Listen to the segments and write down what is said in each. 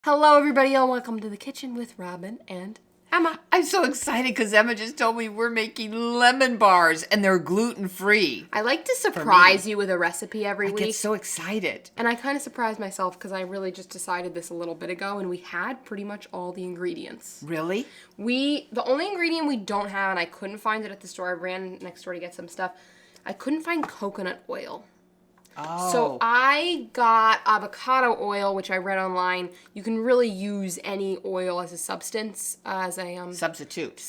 Hello everybody and welcome to the kitchen with Robin and Emma. I'm so excited because Emma just told me we're making lemon bars and they're gluten-free. I like to surprise you with a recipe every week. I get so excited. And I kind of surprised myself because I really just decided this a little bit ago and we had pretty much all the ingredients. Really? The only ingredient we don't have, and I couldn't find it at the store, I ran next door to get some stuff, I couldn't find coconut oil. Oh. So I got avocado oil, which I read online. You can really use any oil as a substance, as a Substitute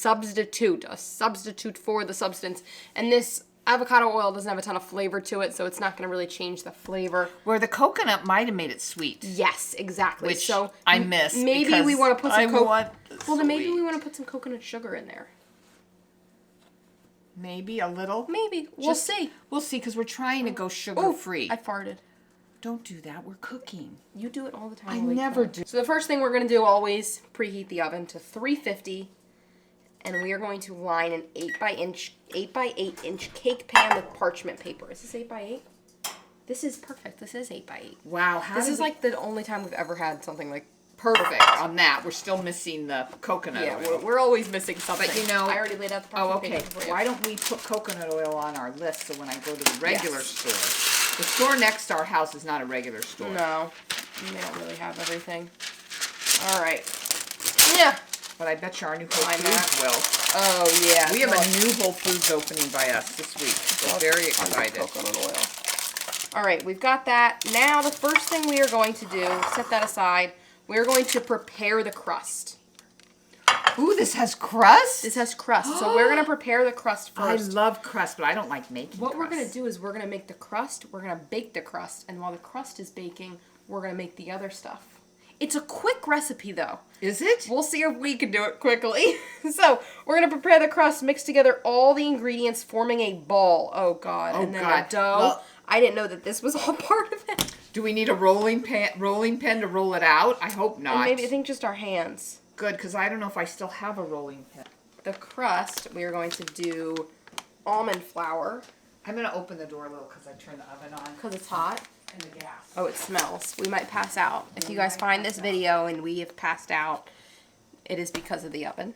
a substitute for the substance. And this avocado oil doesn't have a ton of flavor to it, so it's not going to really change the flavor. Where the coconut might have made it sweet. Yes, exactly. Which so I miss. Maybe we want to put some Well, then maybe we want to put some coconut sugar in there. Maybe a little. Maybe. We'll see. We'll see because we're trying to go sugar-free. I farted. Don't do that. We're cooking. You do it all the time. I never do. So the first thing we're going to do, always preheat the oven to 350, and we are going to line an 8 by 8 inch cake pan with parchment paper. Is this 8 by 8? This is perfect. This is 8 by 8. Wow. This is like the only time we've ever had something like perfect on that. We're still missing the coconut oil. Yeah, we're always missing something. But you know, I already laid out the parchment paper for you. Why don't we put coconut oil on our list so when I go to the regular store, the store next to our house is not a regular store. No, they don't really have everything. All right. Yeah. But I bet you our new Whole Foods will. Oh yeah. We have a new Whole Foods opening by us this week. We're very excited. Coconut oil. All right, we've got that. Now the first thing we are going to do, set that aside. We're going to prepare the crust. Ooh, this has crust? This has crust. So we're going to prepare the crust first. I love crust, but I don't like making What crust. we're going to do is we're going to make the crust. We're going to bake the crust. And while the crust is baking, we're going to make the other stuff. It's a quick recipe, though. Is it? We'll see if we can do it quickly. So we're going to prepare the crust, mix together all the ingredients, forming a ball. Oh, God. Oh, and then God. a dough. Well, I didn't know that this was all part of it. Do we need a rolling pin to roll it out? I hope not. And maybe I think just our hands. Good, because I don't know if I still have a rolling pin. The crust, we are going to do almond flour. I'm going to open the door a little because I turned the oven on. Because it's hot. And the gas. Oh, it smells. We might pass out. If you guys find this video and we have passed out, it is because of the oven.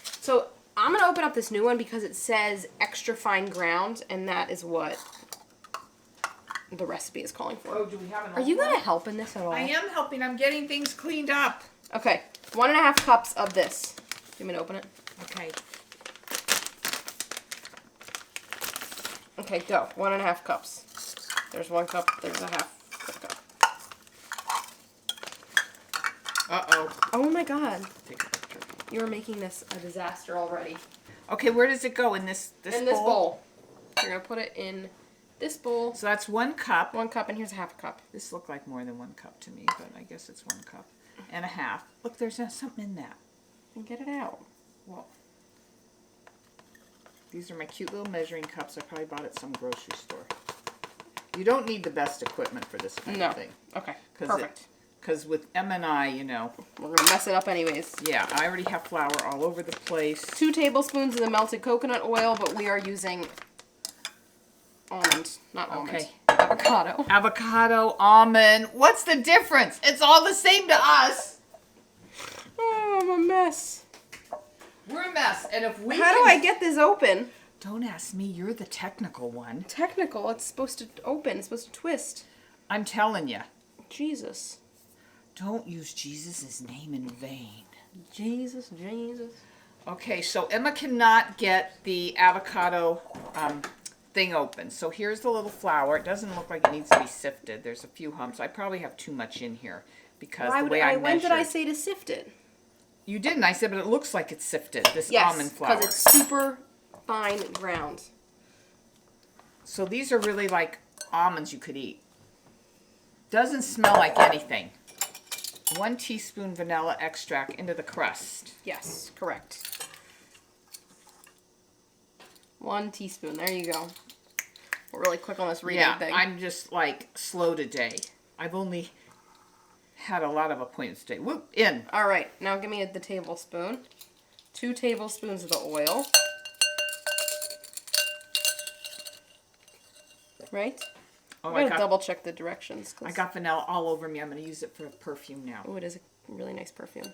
So I'm going to open up this new one because it says extra fine ground, and that is what the recipe is calling for. Oh, do we have an Are you going to help in this at all? I am helping. I'm getting things cleaned up. Okay. 1.5 cups of this. Do you want me to open it? Okay. Okay, go. 1.5 cups. There's 1 cup. There's a half cup. Uh-oh. Oh my God. Take a picture. You're making this a disaster already. Okay, where does it go? In this bowl? In this bowl. You're going to put it in this bowl. So that's 1 cup. 1 cup, and here's a half a cup. This looked like more than 1 cup to me, but I guess it's 1 cup and a half. Look, there's something in that. And get it out. Well, these are my cute little measuring cups. I probably bought at some grocery store. You don't need the best equipment for this kind of thing. Okay, perfect. Because with Emma and I, you know. We're going to mess it up anyways. Yeah, I already have flour all over the place. 2 tablespoons of the melted coconut oil, but we are using almond, not almond. Okay. Avocado. Avocado, almond. What's the difference? It's all the same to us. Oh, I'm a mess. We're a mess. And if we How do I get this open? Don't ask me. You're the technical one. Technical. It's supposed to open. It's supposed to twist. I'm telling you. Jesus. Don't use Jesus' name in vain. Jesus, Jesus. Okay, so Emma cannot get the avocado thing open. So here's the little flour. It doesn't look like it needs to be sifted. There's a few humps. I probably have too much in here because the way I measured. When did I say to sift it? You didn't. I said, but it looks like it's sifted, this Yes, almond flour. because it's super fine ground. So these are really like almonds you could eat. Doesn't smell like anything. 1 teaspoon vanilla extract into the crust. Yes, correct. 1 teaspoon. There you go. We're really quick on this reading thing. I'm just like slow today. I've only had a lot of appointments today. Whoop, in. All right, now give me the tablespoon. 2 tablespoons of the oil. Right? I'm going to double check the directions. I got vanilla all over me. I'm going to use it for a perfume now. Oh, it is a really nice perfume.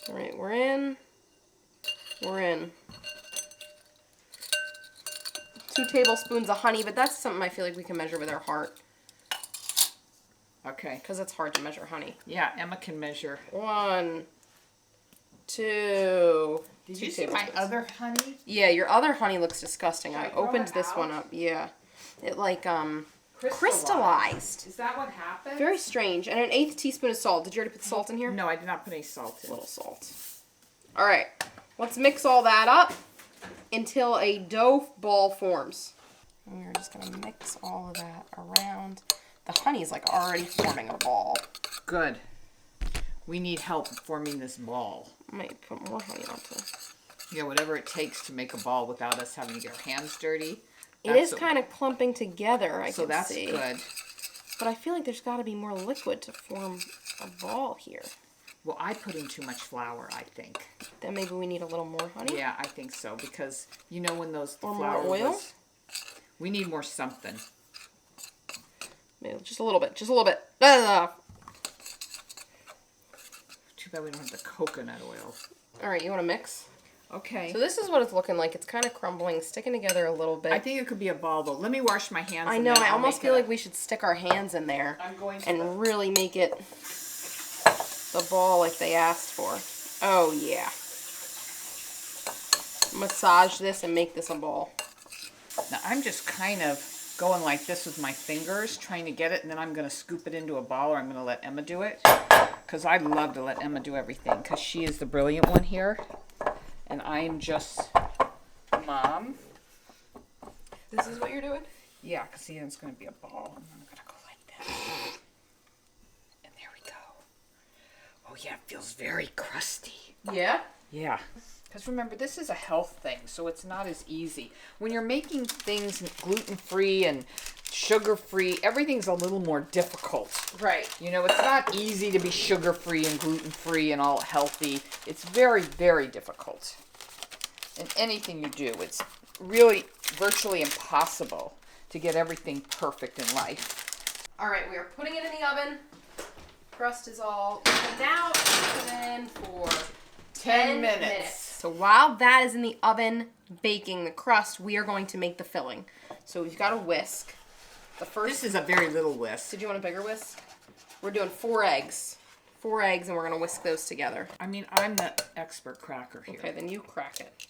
All right, we're in. We're in. 2 tablespoons of honey, but that's something I feel like we can measure with our heart. Okay. Because it's hard to measure honey. Yeah, Emma can measure. 1, 2. Did you see my other honey? Yeah, your other honey looks disgusting. Should I I throw opened it this out? one up. Yeah. It like crystallized. Is that what happened? Very strange. And an 1/8 teaspoon of salt. Did you already put salt in here? No, I did not put any salt A in. little salt. All right. Let's mix all that up until a dough ball forms. And we're just going to mix all of that around. The honey's like already forming a ball. Good. We need help forming this ball. I might put more honey onto it. Yeah, whatever it takes to make a ball without us having to get our hands dirty. It is kind of clumping together, I so can that's see. good. But I feel like there's got to be more liquid to form a ball here. Well, I put in too much flour, I think. Then maybe we need a little more honey? Yeah, I think so, because you know when those Or flour more oil? we need more something. Maybe just a little bit. Just a little bit. Too bad we don't have the coconut oil. All right, you want to mix? Okay. So this is what it's looking like. It's kind of crumbling, sticking together a little bit. I think it could be a ball, though. Let me wash my hands. I and know. then I I'll almost make feel it like we should stick our hands in there I'm going to and really make it the ball like they asked for. Oh, yeah. Massage this and make this a ball. Now, I'm just kind of going like this with my fingers, trying to get it, and then I'm going to scoop it into a ball, or I'm going to let Emma do it. Because I'd love to let Emma do everything, because she is the brilliant one here. And I'm just Mom. This is what you're doing? Yeah, because see, it's going to be a ball, and I'm going to go like this. And there we go. Oh, yeah, it feels very crusty. Yeah? Yeah. Because remember, this is a health thing, so it's not as easy. When you're making things gluten-free and sugar-free, everything's a little more difficult. Right. You know, it's not easy to be sugar-free and gluten-free and all healthy. It's very, very difficult. In anything you do, it's really virtually impossible to get everything perfect in life. All right, we are putting it in the oven. Crust is all opened out. Put it in for 10 minutes. So while that is in the oven baking the crust, we are going to make the filling. So we've got a whisk. This is a very little whisk. Did you want a bigger whisk? We're doing 4 eggs. 4 eggs, and we're going to whisk those together. I mean, I'm the expert cracker here. Okay, then you crack it.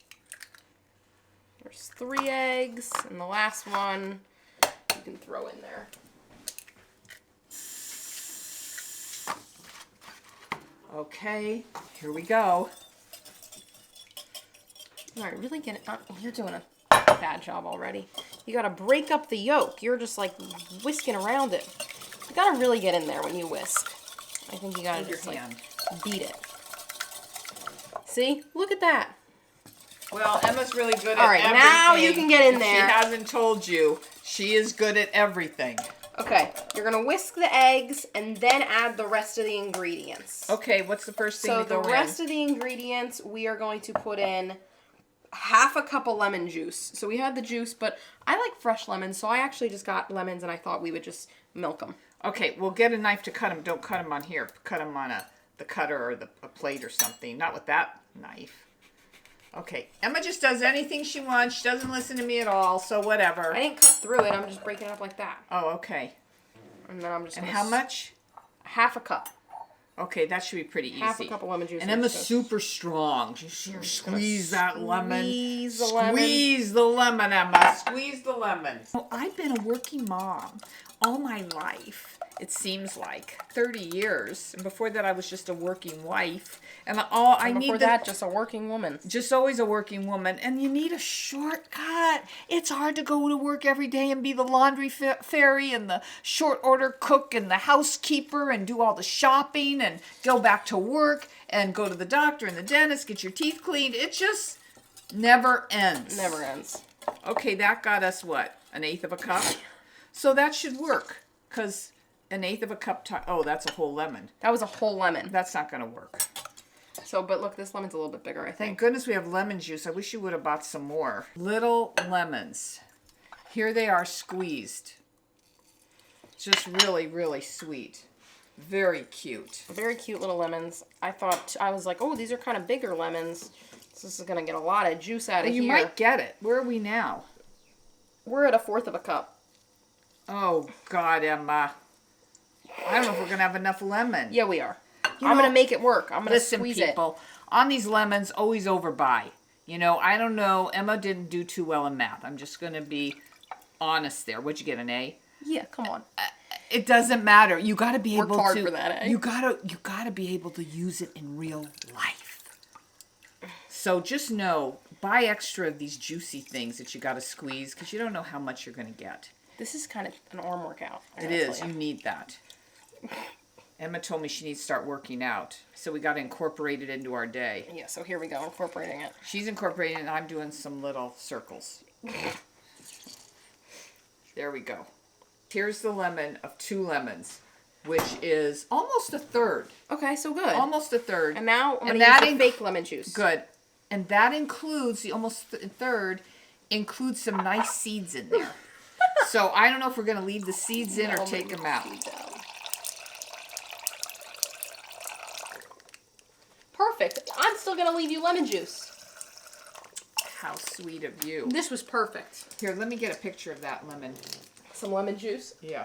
There's 3 eggs, and the last one you can throw in there. Okay, here we go. All right, really get it. You're doing a bad job already. You got to break up the yolk. You're just like whisking around it. You got to really get in there when you whisk. I think you got to just like beat it. See? Look at that. Well, Emma's really good at All right, everything. now you can get in there. She hasn't told you. She is good at everything. Okay, you're going to whisk the eggs and then add the rest of the ingredients. Okay, what's the first thing So to go in? the rest of the ingredients, we are going to put in half a cup of lemon juice. So we had the juice, but I like fresh lemons, so I actually just got lemons and I thought we would just milk them. Okay, we'll get a knife to cut them. Don't cut them on here. Cut them on the cutter or a plate or something. Not with that knife. Okay, Emma just does anything she wants. She doesn't listen to me at all, so whatever. I didn't cut through it. I'm just breaking it up like that. Oh, okay. And then I'm just And gonna how much? half a cup. Okay, that should be pretty easy. Half a cup of lemon juice. And Emma's super strong. Squeeze that lemon. Squeeze the lemon. Squeeze the lemon, Emma. Squeeze the lemon. Oh, I've been a working mom all my life. It seems like 30 years. And before that, I was just a working wife. And Before that, just a working woman. Just always a working woman. And you need a shortcut. It's hard to go to work every day and be the laundry fairy and the short order cook and the housekeeper and do all the shopping and go back to work and go to the doctor and the dentist, get your teeth cleaned. It just never ends. Never ends. Okay, that got us what? 1/8 of a cup? So that should work. Because 1/8 of a cup, oh, that's a whole lemon. That was a whole lemon. That's not going to work. So, but look, this lemon's a little bit bigger, I Thank think. goodness we have lemon juice. I wish you would have bought some more. Little lemons. Here they are squeezed. Just really, really sweet. Very cute. Very cute little lemons. I was like, oh, these are kind of bigger lemons. So this is going to get a lot of juice out of here. You might get it. Where are we now? We're at 1/4 of a cup. Oh, God, Emma. I don't know if we're going to have enough lemon. Yeah, we are. I'm going to make it work. I'm going to squeeze it. Listen, people, on these lemons, always overbuy. You know, I don't know. Emma didn't do too well in math. I'm just going to be honest there. What'd you get, an A? Yeah, come on. It doesn't matter. You got to be able to. Work hard for that, eh? You got to be able to use it in real life. So just know, buy extra of these juicy things that you got to squeeze because you don't know how much you're going to get. This is kind of an arm workout. It is. You need that. Emma told me she needs to start working out, so we got to incorporate it into our day. Yeah, so here we go, incorporating it. She's incorporating it, and I'm doing some little circles. There we go. Here's the lemon of 2 lemons, which is almost 1/3. Okay, so good. Almost 1/3. And now I'm going to use the fake lemon juice. Good. And that includes, the almost 1/3, includes some nice seeds in there. So I don't know if we're going to leave the seeds in or take them out. Perfect. I'm still going to leave you lemon juice. How sweet of you. This was perfect. Here, let me get a picture of that lemon. Some lemon juice. Yeah.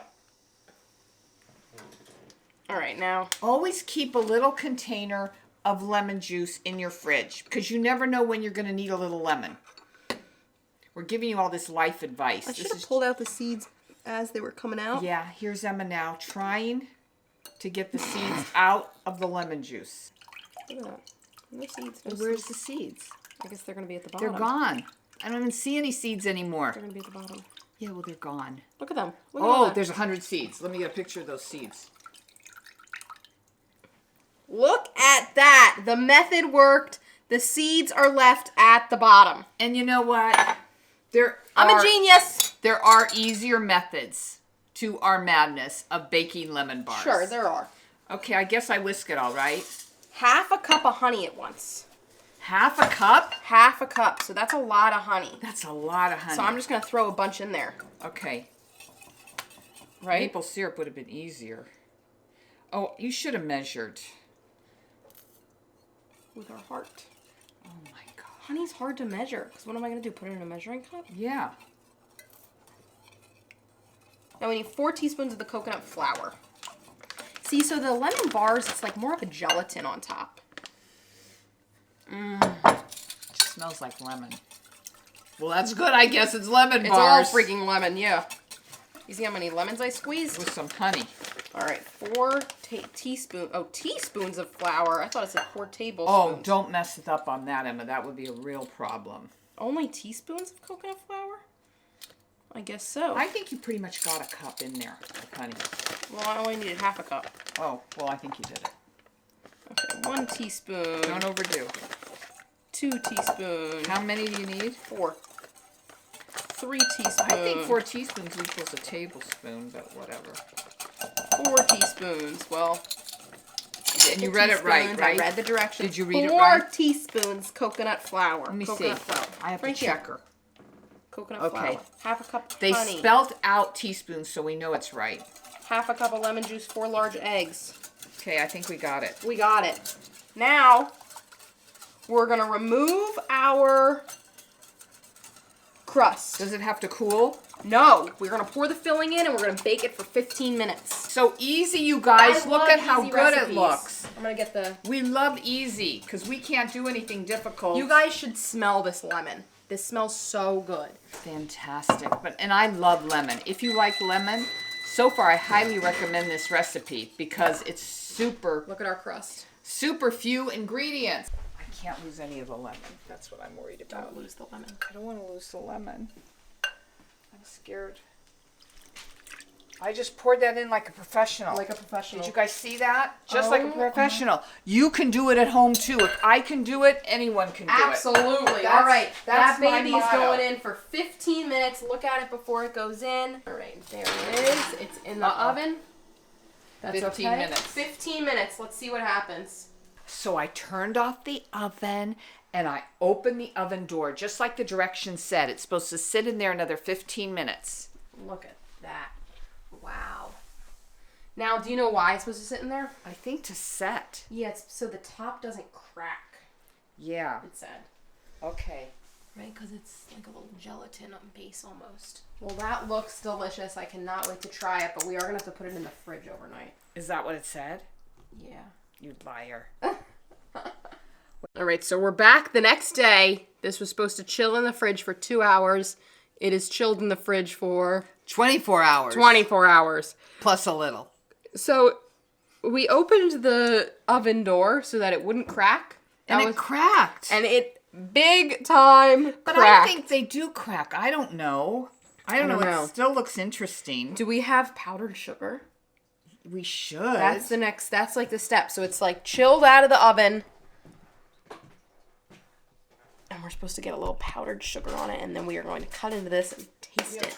All right, now. Always keep a little container of lemon juice in your fridge because you never know when you're going to need a little lemon. We're giving you all this life advice. I should have pulled out the seeds as they were coming out. Yeah, here's Emma now trying to get the seeds out of the lemon juice. Look at that. No seeds. No Where's seeds. the seeds? I guess they're going to be at the bottom. They're gone. I don't even see any seeds anymore. They're going to be at the bottom. Yeah, well, they're gone. Look at them. Look at all Oh, that. there's 100 seeds. Let me get a picture of those seeds. Look at that. The method worked. The seeds are left at the bottom. And you know what? I'm a genius. There are easier methods to our madness of baking lemon bars. Sure, there are. Okay, I guess I whisk it all right. 1/2 cup of honey at once. 1/2 cup? 1/2 cup. So that's a lot of honey. That's a lot of honey. So I'm just going to throw a bunch in there. Okay. Right? Maple syrup would have been easier. Oh, you should have measured. With our heart. Oh my God. Honey's hard to measure. Because what am I going to do? Put it in a measuring cup? Yeah. Now we need 4 teaspoons of the coconut flour. See, so the lemon bars, it's like more of a gelatin on top. It smells like lemon. Well, that's good. I guess it's lemon It's bars. all freaking lemon, yeah. You see how many lemons I squeezed? With some honey. All right, 4 teaspoons of flour. I thought it said 4 tablespoons. Oh, don't mess it up on that, Emma. That would be a real problem. Only teaspoons of coconut flour? I guess so. I think you pretty much got a cup in there of honey. Well, I only needed 1/2 cup. Oh, well, I think you did it. Okay, 1 teaspoon. Don't overdo. 2 teaspoons. How many do you need? 4. 3 teaspoons. I think 4 teaspoons equals a tablespoon, but whatever. 4 teaspoons. Well, And you read it right, right? I read the directions. Did you read it 4 right? teaspoons coconut flour. Let me coconut see. Flour. I have right a checker. Coconut Okay. flour. 1/2 cup of They honey. spelt out teaspoons, so we know it's right. 1/2 cup of lemon juice. 4 large eggs. Okay, I think we got it. We got it. Now, we're going to remove our crust. Does it have to cool? No, we're going to pour the filling in and we're going to bake it for 15 minutes. So easy, you guys. I Look love at how easy good it recipes. looks. I'm going to get the... We love easy because we can't do anything difficult. You guys should smell this lemon. This smells so good. Fantastic. And I love lemon. If you like lemon, so far I highly recommend this recipe because it's super Look at our crust. few ingredients. I can't lose any of the lemon. That's what I'm worried about. Don't lose the lemon. I don't want to lose the lemon. I'm scared. I just poured that in like a professional. Like a professional. Did you guys see that? Just like a Oh, professional. You can do it at home too. If I can do it, anyone can do it. Absolutely. All right. That's that my baby is motto. going in for 15 minutes. Look at it before it goes in. All right. There it is. It's in the oven. That's 15 okay. minutes. 15 minutes. Let's see what happens. So I turned off the oven and I opened the oven door just like the directions said. It's supposed to sit in there another 15 minutes. Look at that. Wow. Now, do you know why it's supposed to sit in there? I think to set. Yeah, it's so the top doesn't crack. Yeah. It said. Okay. Right, because it's like a little gelatin on base almost. Well, that looks delicious. I cannot wait to try it, but we are going to have to put it in the fridge overnight. Is that what it said? Yeah. You liar. All right, so we're back the next day. This was supposed to chill in the fridge for 2 hours. It is chilled in the fridge for 24 hours. 24 hours. Plus a little. So we opened the oven door so that it wouldn't crack. And it cracked. And it big time But cracked. I think they do crack. I don't know. I don't know. It still looks interesting. Do we have powdered sugar? We should. That's the next, that's like the step. So it's like chilled out of the oven. And we're supposed to get a little powdered sugar on it. And then we are going to cut into this and taste it.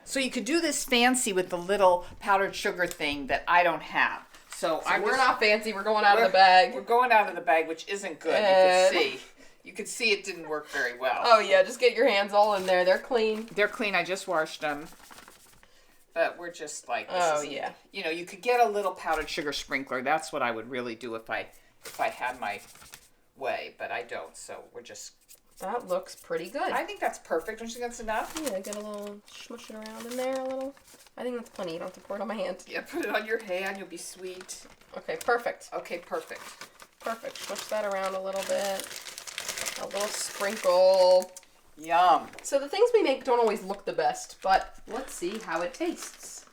So you could do this fancy with the little powdered sugar thing that I don't have. So We're not fancy. We're going out of the bag. We're going out of the bag, which isn't good. And- You can see. You can see it didn't work very well. Oh, yeah. Just get your hands all in there. They're clean. They're clean. I just washed them. But we're just like, Yeah. You know, you could get a little powdered sugar sprinkler. That's what I would really do if I had my way, but I don't. So we're just. That looks pretty good. I think that's perfect. Don't you think that's enough? Yeah, get a little, smush it around in there a little. I think that's plenty. You don't have to pour it on my hand. Yeah, put it on your hand. You'll be sweet. Okay, perfect. Okay, perfect. Perfect. Smush that around a little bit. A little sprinkle. Yum. So the things we make don't always look the best, but let's see how it tastes.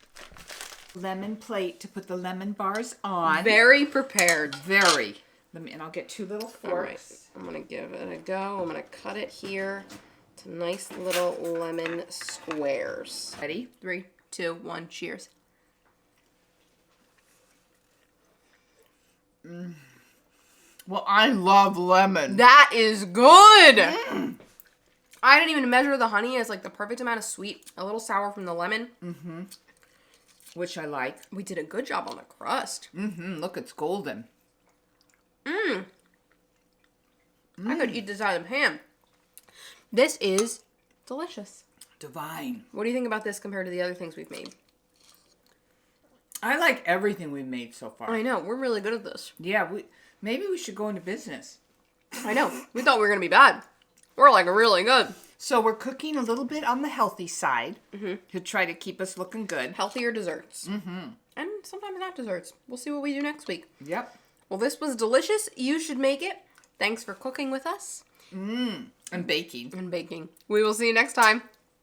Lemon plate to put the lemon bars on. Very prepared. Very. And I'll get 2 little forks. All right. I'm going to give it a go. I'm going to cut it here to nice little lemon squares. Ready? 3, 2, 1, cheers. Well, I love lemon. That is good! I didn't even measure the honey as like the perfect amount of sweet, a little sour from the lemon. Mm-hmm. Which I like. We did a good job on the crust. Mm-hmm. Look, it's golden. I could eat this out of ham. This is delicious. Divine. What do you think about this compared to the other things we've made? I like everything we've made so far. I know. We're really good at this. Yeah, maybe we should go into business. I know. We thought we were going to be bad. We're like really good. So we're cooking a little bit on the healthy side to try to keep us looking good. Healthier desserts. And sometimes not desserts. We'll see what we do next week. Yep. Well, this was delicious. You should make it. Thanks for cooking with us. And baking. And baking. We will see you next time.